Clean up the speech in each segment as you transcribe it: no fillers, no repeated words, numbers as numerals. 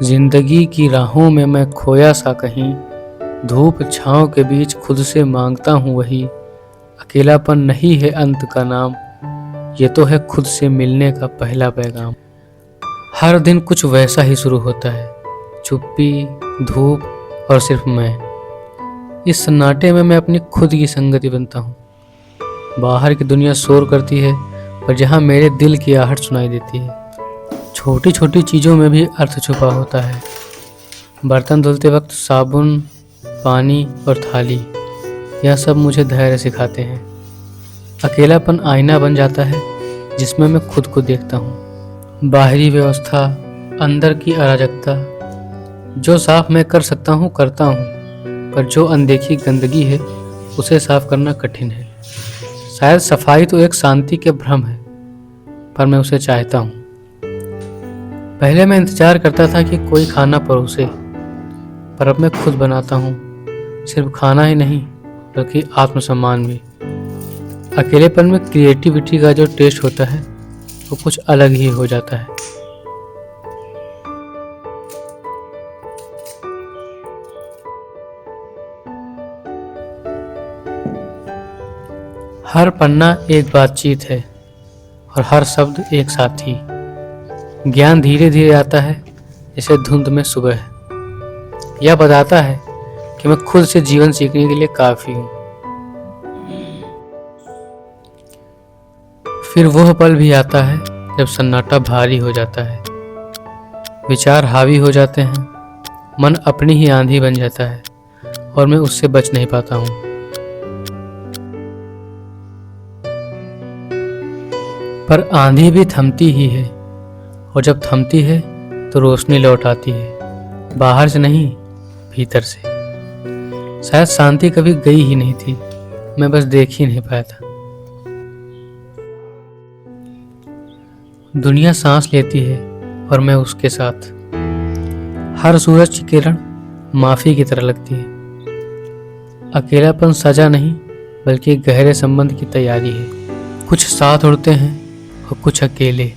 जिंदगी की राहों में मैं खोया सा कहीं, धूप छाँव के बीच खुद से मांगता हूँ वही। अकेलापन नहीं है अंत का नाम, ये तो है खुद से मिलने का पहला पैगाम। हर दिन कुछ वैसा ही शुरू होता है, चुप्पी, धूप और सिर्फ मैं। इस सन्नाटे में मैं अपनी खुद की संगति बनता हूँ। बाहर की दुनिया शोर करती है, पर जहाँ मेरे दिल की आहट सुनाई देती है। छोटी छोटी चीज़ों में भी अर्थ छुपा होता है। बर्तन धुलते वक्त साबुन, पानी और थाली, यह सब मुझे धैर्य सिखाते हैं। अकेलापन आईना बन जाता है जिसमें मैं खुद को देखता हूँ। बाहरी व्यवस्था, अंदर की अराजकता, जो साफ मैं कर सकता हूँ करता हूँ, पर जो अनदेखी गंदगी है उसे साफ करना कठिन है। शायद सफाई तो एक शांति के भ्रम है, पर मैं उसे चाहता हूँ। पहले मैं इंतजार करता था कि कोई खाना परोसे, पर अब मैं खुद बनाता हूँ। सिर्फ खाना ही नहीं, बल्कि आत्मसम्मान भी। अकेलेपन में क्रिएटिविटी का जो टेस्ट होता है वो कुछ अलग ही हो जाता है। हर पन्ना एक बातचीत है और हर शब्द एक साथी। ज्ञान धीरे धीरे आता है जैसे धुंध में सुबह। यह बताता है कि मैं खुद से जीवन सीखने के लिए काफी हूँ। फिर वह पल भी आता है जब सन्नाटा भारी हो जाता है, विचार हावी हो जाते हैं, मन अपनी ही आंधी बन जाता है और मैं उससे बच नहीं पाता हूँ। पर आंधी भी थमती ही है, और जब थमती है तो रोशनी लौट आती है, बाहर से नहीं, भीतर से। शायद शांति कभी गई ही नहीं थी, मैं बस देख ही नहीं पाया था। दुनिया सांस लेती है और मैं उसके साथ। हर सूरज की किरण माफी की तरह लगती है। अकेलापन सजा नहीं, बल्कि एक गहरे संबंध की तैयारी है। कुछ साथ उड़ते हैं और कुछ अकेले,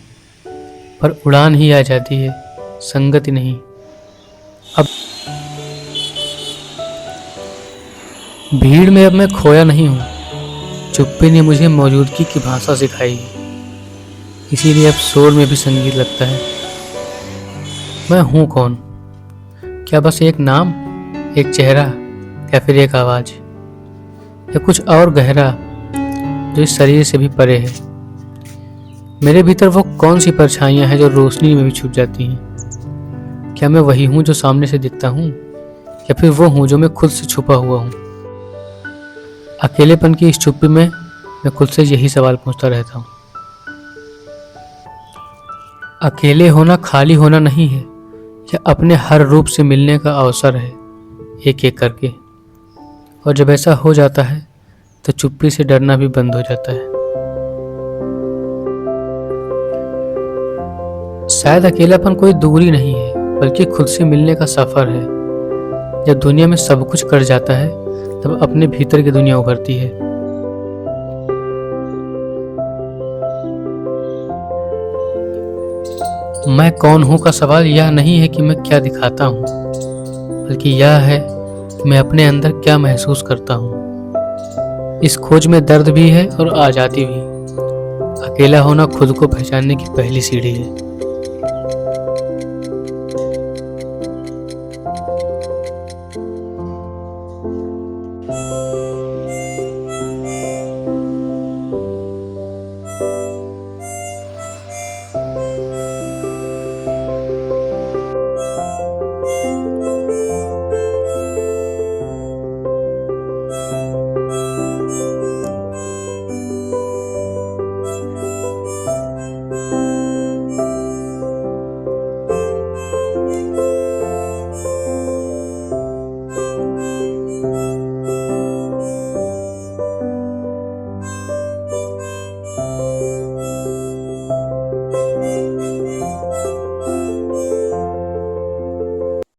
पर उड़ान ही आ जाती है, संगति नहीं। अब भीड़ में अब मैं खोया नहीं हूँ। चुप्पी ने मुझे मौजूदगी की भाषा सिखाई, इसीलिए अब शोर में भी संगीत लगता है। मैं हूँ कौन? क्या बस एक नाम, एक चेहरा, या फिर एक आवाज, या कुछ और गहरा जो इस शरीर से भी परे है? मेरे भीतर वो कौन सी परछाइयां हैं जो रोशनी में भी छुप जाती हैं? क्या मैं वही हूँ जो सामने से दिखता हूँ, या फिर वो हूँ जो मैं खुद से छुपा हुआ हूँ? अकेलेपन की इस चुप्पी में मैं खुद से यही सवाल पूछता रहता हूँ। अकेले होना खाली होना नहीं है, यह अपने हर रूप से मिलने का अवसर है, एक एक करके। और जब ऐसा हो जाता है तो चुप्पी से डरना भी बंद हो जाता है। शायद अकेलापन कोई दूरी नहीं है, बल्कि खुद से मिलने का सफर है। जब दुनिया में सब कुछ कर जाता है, तब अपने भीतर की दुनिया उभरती है। मैं कौन हूँ का सवाल यह नहीं है कि मैं क्या दिखाता हूँ, बल्कि यह है कि मैं अपने अंदर क्या महसूस करता हूँ। इस खोज में दर्द भी है और आज़ादी भी। अकेला होना खुद को पहचानने की पहली सीढ़ी है।